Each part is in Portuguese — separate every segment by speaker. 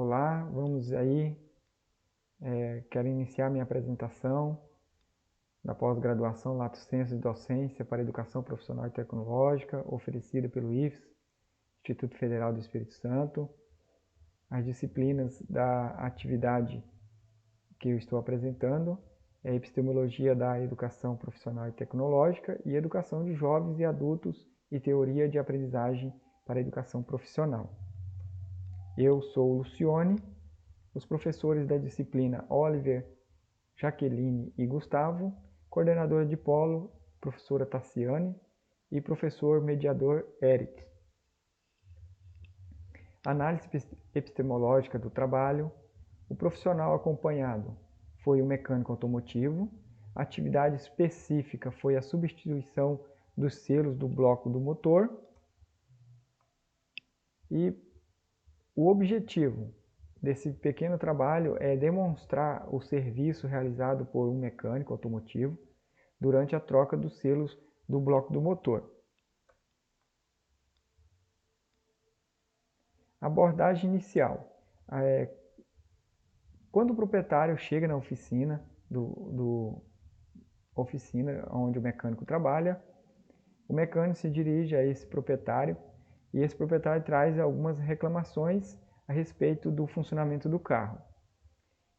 Speaker 1: Olá, vamos aí, quero iniciar minha apresentação da pós-graduação Lato Sensu de Docência para Educação Profissional e Tecnológica, oferecida pelo IFES, Instituto Federal do Espírito Santo. As disciplinas da atividade que eu estou apresentando é Epistemologia da Educação Profissional e Tecnológica e Educação de Jovens e Adultos e Teoria de Aprendizagem para a Educação Profissional. Eu sou Lucione. Os professores da disciplina Oliver, Jaqueline e Gustavo, coordenadora de polo, professora Tassiane e professor mediador Eric. Análise epistemológica do trabalho. O profissional acompanhado foi o mecânico automotivo. A atividade específica foi a substituição dos selos do bloco do motor. E o objetivo desse pequeno trabalho é demonstrar o serviço realizado por um mecânico automotivo durante a troca dos selos do bloco do motor. Abordagem inicial. Quando o proprietário chega na oficina, oficina onde o mecânico trabalha, o mecânico se dirige a esse proprietário e esse proprietário traz algumas reclamações a respeito do funcionamento do carro.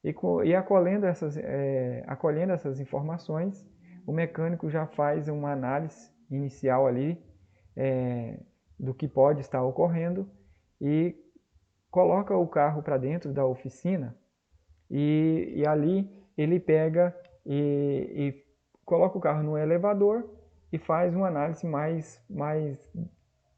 Speaker 1: E acolhendo essas informações, o mecânico já faz uma análise inicial ali do que pode estar ocorrendo e coloca o carro para dentro da oficina e ali ele pega e coloca o carro no elevador e faz uma análise mais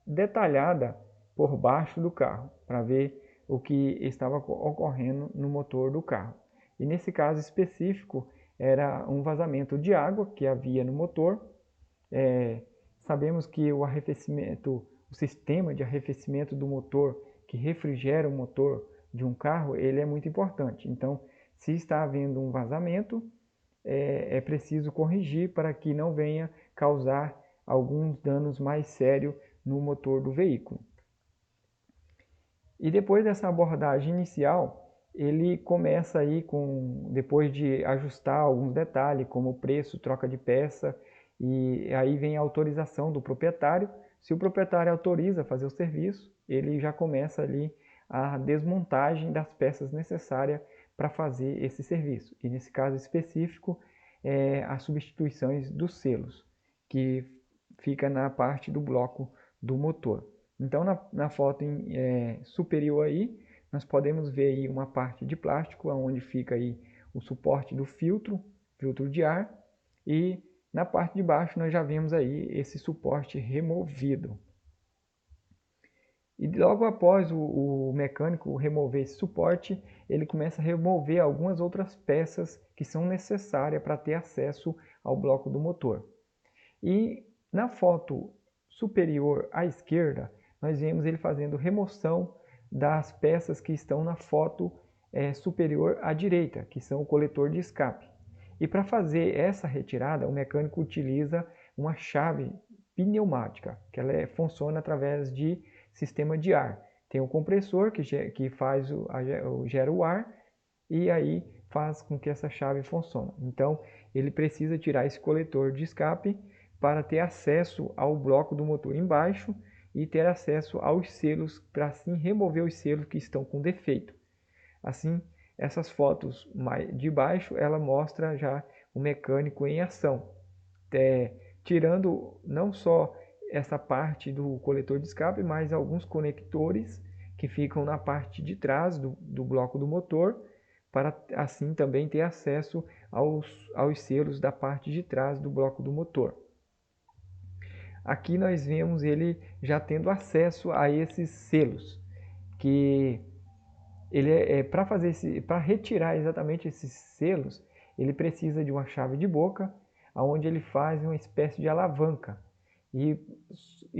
Speaker 1: detalhada por baixo do carro para ver o que estava ocorrendo no motor do carro. E nesse caso específico era um vazamento de água que havia no motor. Sabemos que o sistema de arrefecimento do motor que refrigera o motor de um carro, ele é muito importante. Então, se está havendo um vazamento, é preciso corrigir para que não venha causar alguns danos mais sérios no motor do veículo. E depois dessa abordagem inicial, ele começa aí depois de ajustar alguns detalhes, como preço, troca de peça, e aí vem a autorização do proprietário. Se o proprietário autoriza fazer o serviço, ele já começa ali a desmontagem das peças necessárias para fazer esse serviço. E nesse caso específico, as substituições dos selos, que fica na parte do bloco do motor. Então, na foto superior aí, nós podemos ver aí uma parte de plástico, onde fica aí o suporte do filtro de ar, e na parte de baixo nós já vemos aí esse suporte removido. E logo após o mecânico remover esse suporte, ele começa a remover algumas outras peças que são necessárias para ter acesso ao bloco do motor. E na foto superior à esquerda, nós vemos ele fazendo remoção das peças que estão na foto superior à direita, que são o coletor de escape. E para fazer essa retirada, o mecânico utiliza uma chave pneumática, que ela funciona através de sistema de ar. Tem um compressor que gera o ar e aí faz com que essa chave funcione. Então, ele precisa tirar esse coletor de escape para ter acesso ao bloco do motor embaixo e ter acesso aos selos, para assim remover os selos que estão com defeito. Assim, essas fotos de baixo, ela mostra já o mecânico em ação, tirando não só essa parte do coletor de escape, mas alguns conectores que ficam na parte de trás do bloco do motor, para assim também ter acesso aos selos da parte de trás do bloco do motor. Aqui nós vemos ele já tendo acesso a esses selos, que ele para retirar exatamente esses selos, ele precisa de uma chave de boca, onde ele faz uma espécie de alavanca. E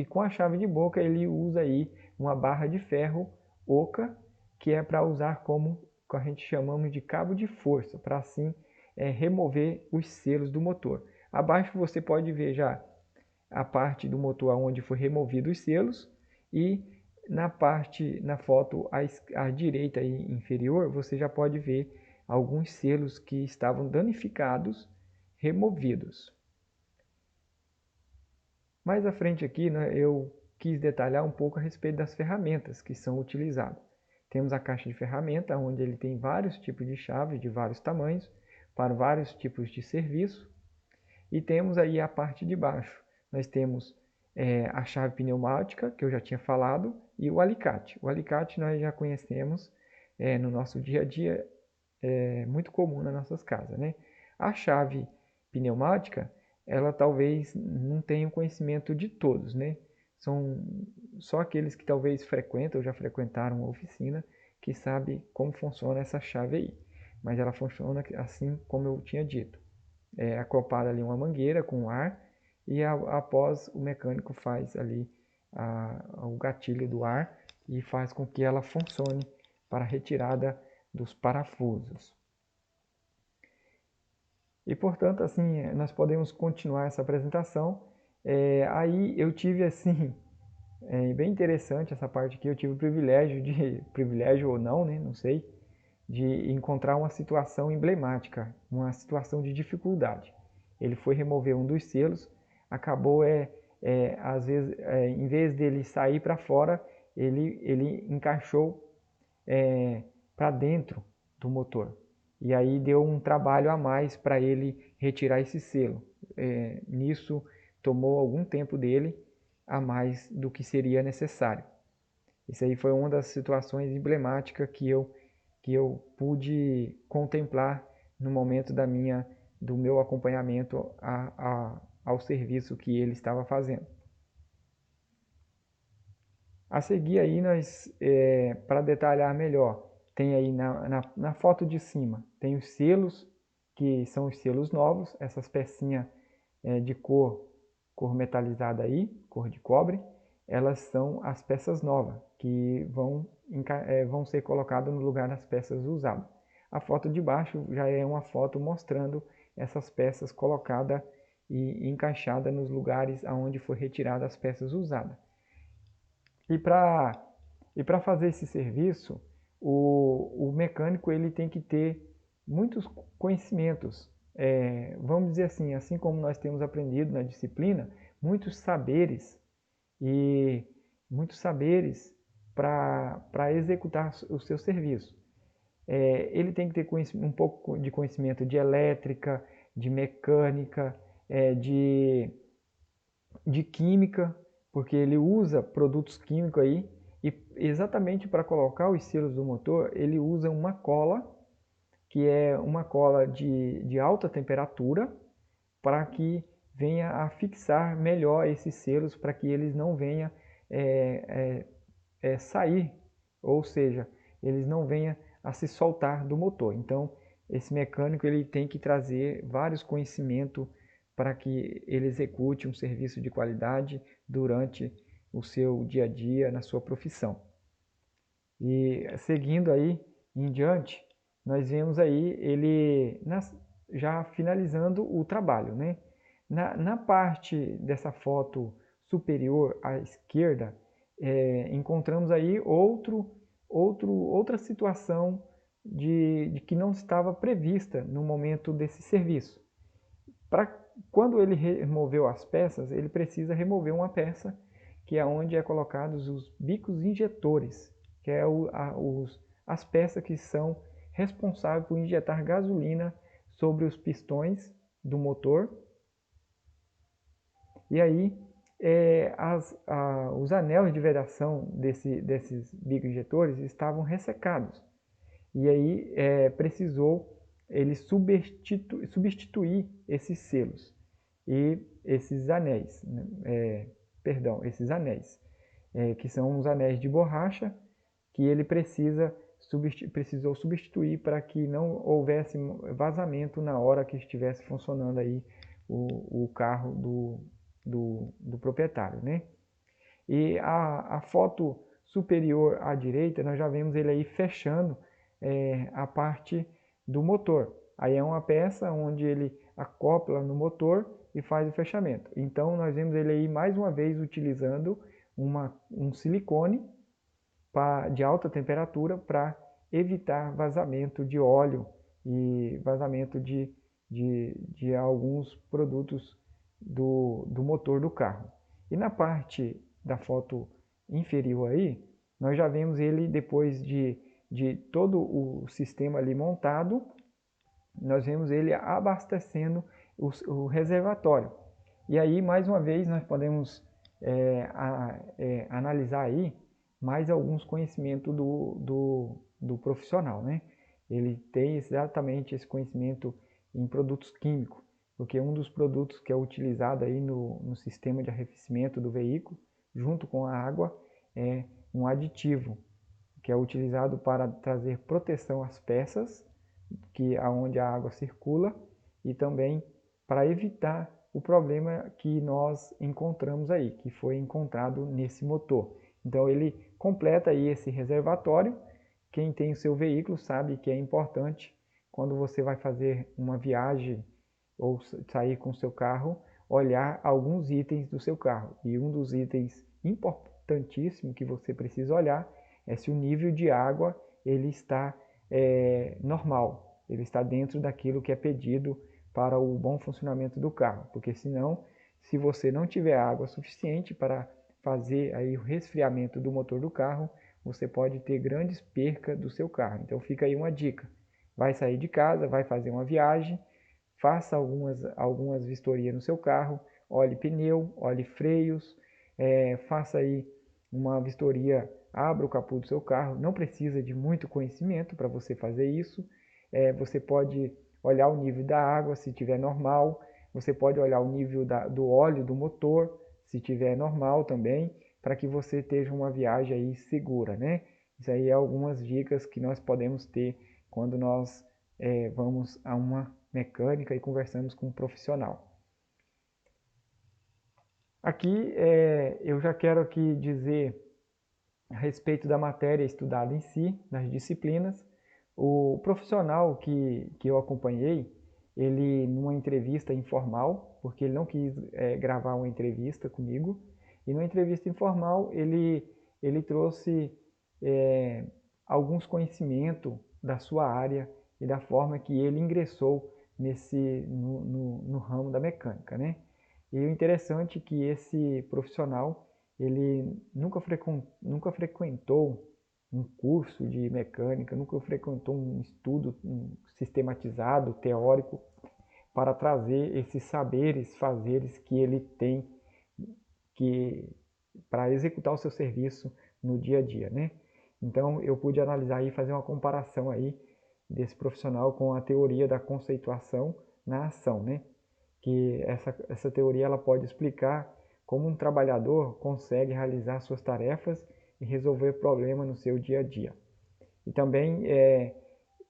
Speaker 1: com a chave de boca ele usa aí uma barra de ferro oca, que é para usar como a gente chamamos de cabo de força, para assim remover os selos do motor. Abaixo você pode ver já a parte do motor onde foi removido os selos e na foto à direita aí, inferior, você já pode ver alguns selos que estavam danificados, removidos. Mais à frente aqui, né, eu quis detalhar um pouco a respeito das ferramentas que são utilizadas. Temos a caixa de ferramenta, onde ele tem vários tipos de chave de vários tamanhos, para vários tipos de serviço. E temos aí a parte de baixo. Nós temos a chave pneumática, que eu já tinha falado, e o alicate. O alicate nós já conhecemos no nosso dia a dia, é muito comum nas nossas casas, né? A chave pneumática, ela talvez não tenha o conhecimento de todos, né? São só aqueles que talvez frequentam ou já frequentaram uma oficina que sabe como funciona essa chave aí. Mas ela funciona assim como eu tinha dito. É acoplada ali uma mangueira com ar e após o mecânico faz ali o gatilho do ar e faz com que ela funcione para a retirada dos parafusos. E portanto, assim, nós podemos continuar essa apresentação. Aí eu tive assim, bem interessante essa parte aqui, eu tive o privilégio ou não, né, não sei, de encontrar uma situação emblemática, uma situação de dificuldade. Ele foi remover um dos selos, acabou, às vezes, em vez dele sair para fora, ele encaixou para dentro do motor. E aí deu um trabalho a mais para ele retirar esse selo. Nisso tomou algum tempo dele a mais do que seria necessário. Isso aí foi uma das situações emblemáticas que eu pude contemplar no momento do meu acompanhamento ao serviço que ele estava fazendo. A seguir aí, para detalhar melhor, tem aí na foto de cima, tem os selos, que são os selos novos, essas pecinhas de cor metalizada aí, cor de cobre, elas são as peças novas, que vão ser colocadas no lugar das peças usadas. A foto de baixo já é uma foto mostrando essas peças colocadas e encaixadas nos lugares onde foi retirada as peças usadas. E para fazer esse serviço, o mecânico ele tem que ter muitos conhecimentos. Vamos dizer assim como nós temos aprendido na disciplina, muitos saberes para executar o seu serviço. Ele tem que ter um pouco de conhecimento de elétrica, de mecânica, de química, porque ele usa produtos químicos aí, e exatamente para colocar os selos do motor, ele usa uma cola, que é uma cola de alta temperatura, para que venha a fixar melhor esses selos, para que eles não venham sair, ou seja, eles não venham a se soltar do motor. Então, esse mecânico ele tem que trazer vários conhecimentos para que ele execute um serviço de qualidade durante o seu dia a dia na sua profissão. E seguindo aí em diante, nós vemos aí ele já finalizando o trabalho, né? Na parte dessa foto superior à esquerda, encontramos aí outra situação de que não estava prevista no momento desse serviço. Quando ele removeu as peças, ele precisa remover uma peça que é onde é colocados os bicos injetores, que é as peças que são responsáveis por injetar gasolina sobre os pistões do motor. E aí os anéis de vedação desses bicos injetores estavam ressecados. E aí precisou ele substituir esses selos e esses anéis, que são os anéis de borracha que ele precisou substituir para que não houvesse vazamento na hora que estivesse funcionando aí o carro do proprietário, né? E a foto superior à direita, nós já vemos ele aí fechando a parte do motor. Aí é uma peça onde ele acopla no motor e faz o fechamento. Então nós vemos ele aí mais uma vez utilizando um silicone de alta temperatura para evitar vazamento de óleo e vazamento de alguns produtos do motor do carro. E na parte da foto inferior aí, nós já vemos ele depois de todo o sistema ali montado, nós vemos ele abastecendo o reservatório. E aí, mais uma vez, nós podemos analisar aí mais alguns conhecimentos do profissional, né? Ele tem exatamente esse conhecimento em produtos químicos, porque um dos produtos que é utilizado aí no sistema de arrefecimento do veículo, junto com a água, é um aditivo, que é utilizado para trazer proteção às peças, aonde a água circula, e também para evitar o problema que nós encontramos aí, que foi encontrado nesse motor. Então ele completa aí esse reservatório. Quem tem o seu veículo sabe que é importante, quando você vai fazer uma viagem ou sair com o seu carro, olhar alguns itens do seu carro. E um dos itens importantíssimo que você precisa olhar é se o nível de água ele está normal, ele está dentro daquilo que é pedido para o bom funcionamento do carro, porque senão, se você não tiver água suficiente para fazer aí o resfriamento do motor do carro, você pode ter grandes percas do seu carro. Então fica aí uma dica: vai sair de casa, vai fazer uma viagem, faça algumas vistorias no seu carro, olhe pneu, olhe freios, faça aí uma vistoria, abra o capô do seu carro. Não precisa de muito conhecimento para você fazer isso. Você pode olhar o nível da água, se estiver normal. Você pode olhar o nível do óleo do motor, se estiver normal também, para que você esteja uma viagem aí segura, né? Isso aí é algumas dicas que nós podemos ter quando nós vamos a uma mecânica e conversamos com um profissional. Aqui eu já quero aqui dizer a respeito da matéria estudada em si, nas disciplinas. O profissional que eu acompanhei, ele numa entrevista informal, porque ele não quis gravar uma entrevista comigo, e numa entrevista informal ele trouxe alguns conhecimentos da sua área e da forma que ele ingressou no ramo da mecânica, né? E o interessante é que esse profissional ele nunca frequentou um curso de mecânica, nunca frequentou um estudo sistematizado, teórico, para trazer esses saberes, fazeres que ele tem para executar o seu serviço no dia a dia, né? Então eu pude analisar e fazer uma comparação aí desse profissional com a teoria da conceituação na ação, né? Que essa teoria ela pode explicar como um trabalhador consegue realizar suas tarefas e resolver problemas no seu dia a dia. E também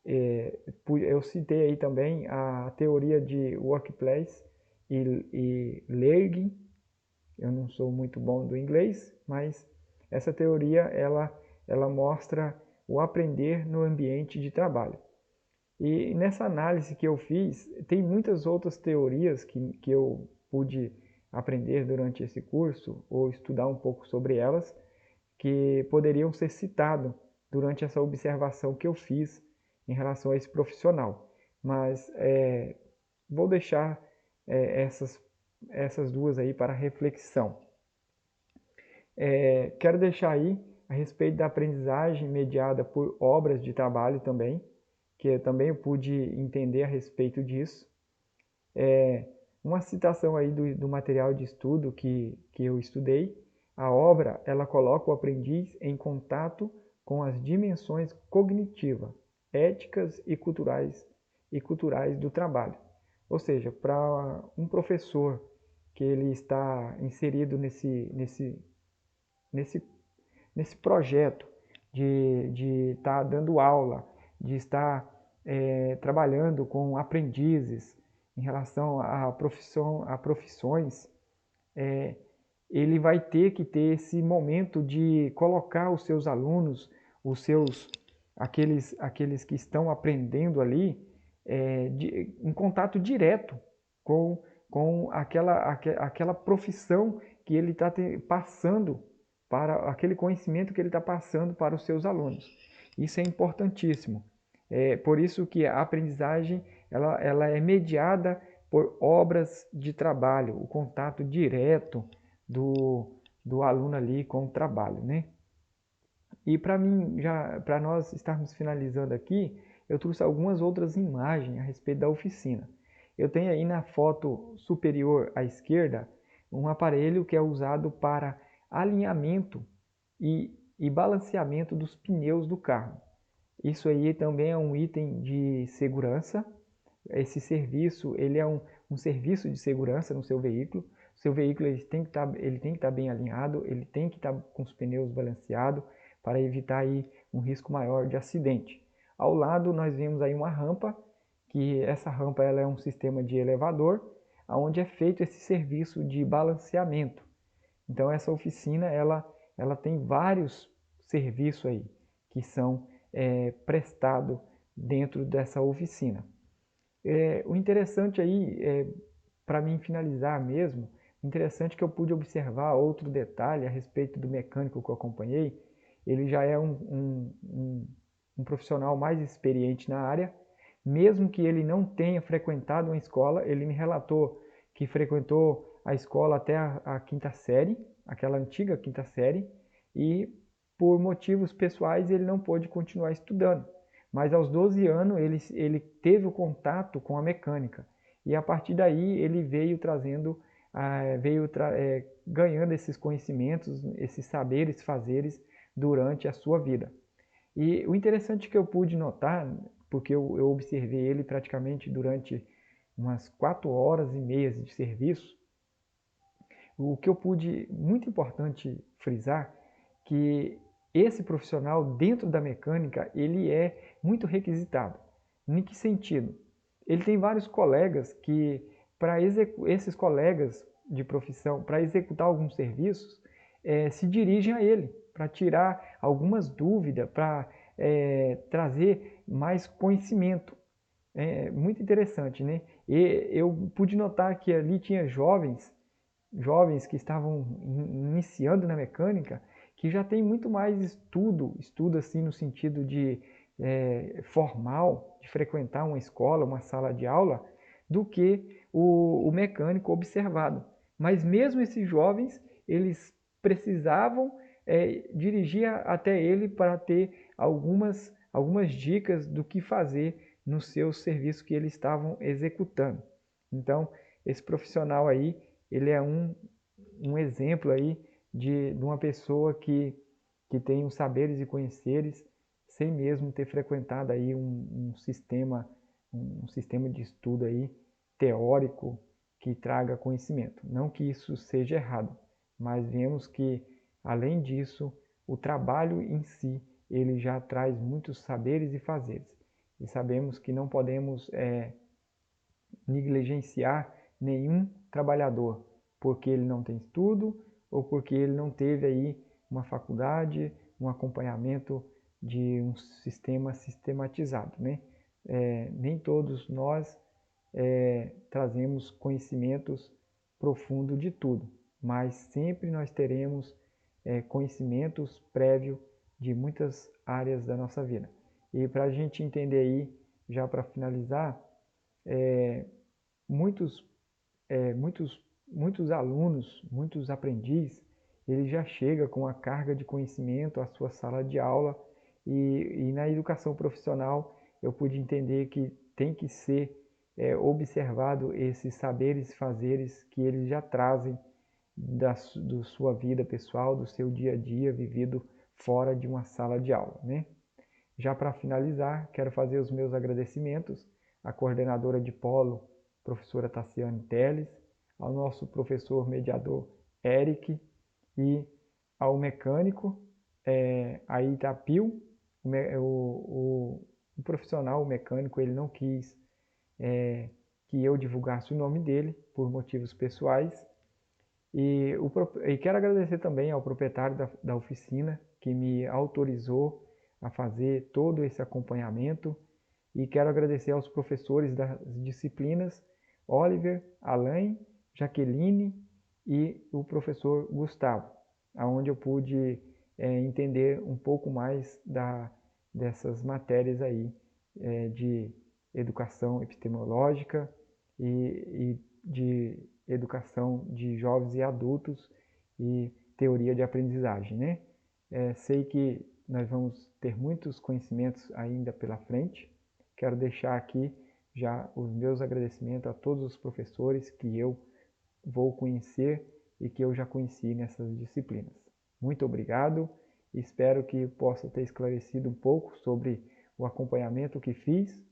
Speaker 1: eu citei aí também a teoria de workplace e learning. Eu não sou muito bom do inglês, mas essa teoria ela mostra o aprender no ambiente de trabalho. E nessa análise que eu fiz, tem muitas outras teorias que eu pude aprender durante esse curso, ou estudar um pouco sobre elas, que poderiam ser citadas durante essa observação que eu fiz em relação a esse profissional. Mas vou deixar essas duas aí para reflexão. Quero deixar aí a respeito da aprendizagem mediada por obras de trabalho também, que também eu pude entender a respeito disso. Uma citação aí do material de estudo que eu estudei: a obra ela coloca o aprendiz em contato com as dimensões cognitivas, éticas e culturais do trabalho. Ou seja, para um professor que ele está inserido nesse projeto de estar dando aula, de estar trabalhando com aprendizes em relação a profissões, ele vai ter que ter esse momento de colocar os seus alunos, aqueles que estão aprendendo ali, em contato direto com aquela profissão que ele está passando para aquele conhecimento que ele está passando para os seus alunos. Isso é importantíssimo. É por isso que a aprendizagem ela é mediada por obras de trabalho, o contato direto do aluno ali com o trabalho, né? E para nós estarmos finalizando aqui, eu trouxe algumas outras imagens a respeito da oficina. Eu tenho aí na foto superior à esquerda um aparelho que é usado para alinhamento e balanceamento dos pneus do carro. Isso aí também é um item de segurança. Esse serviço ele é um serviço de segurança no seu veículo. O seu veículo ele tem que estar bem alinhado, ele tem que estar com os pneus balanceados para evitar aí um risco maior de acidente. Ao lado nós vemos aí uma rampa, que essa rampa ela é um sistema de elevador, onde é feito esse serviço de balanceamento. Então essa oficina ela tem vários serviços aí que são prestados dentro dessa oficina. O interessante aí, para mim finalizar mesmo, interessante que eu pude observar outro detalhe a respeito do mecânico que eu acompanhei. Ele já é um profissional mais experiente na área, mesmo que ele não tenha frequentado uma escola. Ele me relatou que frequentou a escola até a quinta série, aquela antiga quinta série, e por motivos pessoais ele não pôde continuar estudando. Mas aos 12 anos ele teve o contato com a mecânica, e a partir daí ele veio trazendo, ganhando esses conhecimentos, esses saberes, fazeres durante a sua vida. E o interessante que eu pude notar, porque eu observei ele praticamente durante umas 4 horas e meia de serviço, o que eu pude, muito importante frisar, que esse profissional dentro da mecânica, ele é muito requisitado. Em que sentido? Ele tem vários colegas que, esses colegas de profissão, para executar alguns serviços, se dirigem a ele, para tirar algumas dúvidas, para trazer mais conhecimento. É muito interessante, né? E eu pude notar que ali tinha jovens que estavam iniciando na mecânica, que já tem muito mais estudo assim no sentido de formal, de frequentar uma escola, uma sala de aula, do que o mecânico observado. Mas mesmo esses jovens, eles precisavam dirigir até ele para ter algumas dicas do que fazer no seu serviço que eles estavam executando. Então, esse profissional aí, ele é um exemplo aí de uma pessoa que tem os saberes e conheceres sem mesmo ter frequentado aí um sistema de estudo aí teórico que traga conhecimento. Não que isso seja errado, mas vemos que, além disso, o trabalho em si, ele já traz muitos saberes e fazeres. E sabemos que não podemos negligenciar nenhum trabalhador, porque ele não tem estudo ou porque ele não teve aí uma faculdade, um acompanhamento de um sistema sistematizado, né? Nem todos nós trazemos conhecimentos profundos de tudo, mas sempre nós teremos conhecimentos prévios de muitas áreas da nossa vida. E para a gente entender aí, já para finalizar, muitos, muitos alunos, muitos aprendizes, ele já chega com a carga de conhecimento à sua sala de aula, e na educação profissional eu pude entender que tem que ser observado esses saberes e fazeres que eles já trazem da sua vida pessoal, do seu dia a dia vivido fora de uma sala de aula, né? Já para finalizar, quero fazer os meus agradecimentos à coordenadora de polo, professora Tassiane Teles, ao nosso professor mediador Eric e ao mecânico Aita Pio. O profissional, o mecânico, ele não quis que eu divulgasse o nome dele por motivos pessoais. E quero agradecer também ao proprietário da oficina que me autorizou a fazer todo esse acompanhamento. E quero agradecer aos professores das disciplinas Oliver, Alain, Jaqueline e o professor Gustavo. onde eu pude entender um pouco mais dessas matérias aí de educação epistemológica e de educação de jovens e adultos e teoria de aprendizagem, né? Sei que nós vamos ter muitos conhecimentos ainda pela frente. Quero deixar aqui já os meus agradecimentos a todos os professores que eu vou conhecer e que eu já conheci nessas disciplinas. Muito obrigado, espero que possa ter esclarecido um pouco sobre o acompanhamento que fiz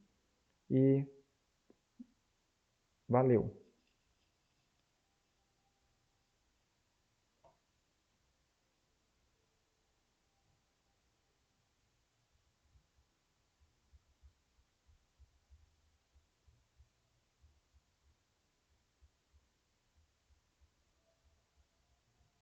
Speaker 1: e valeu!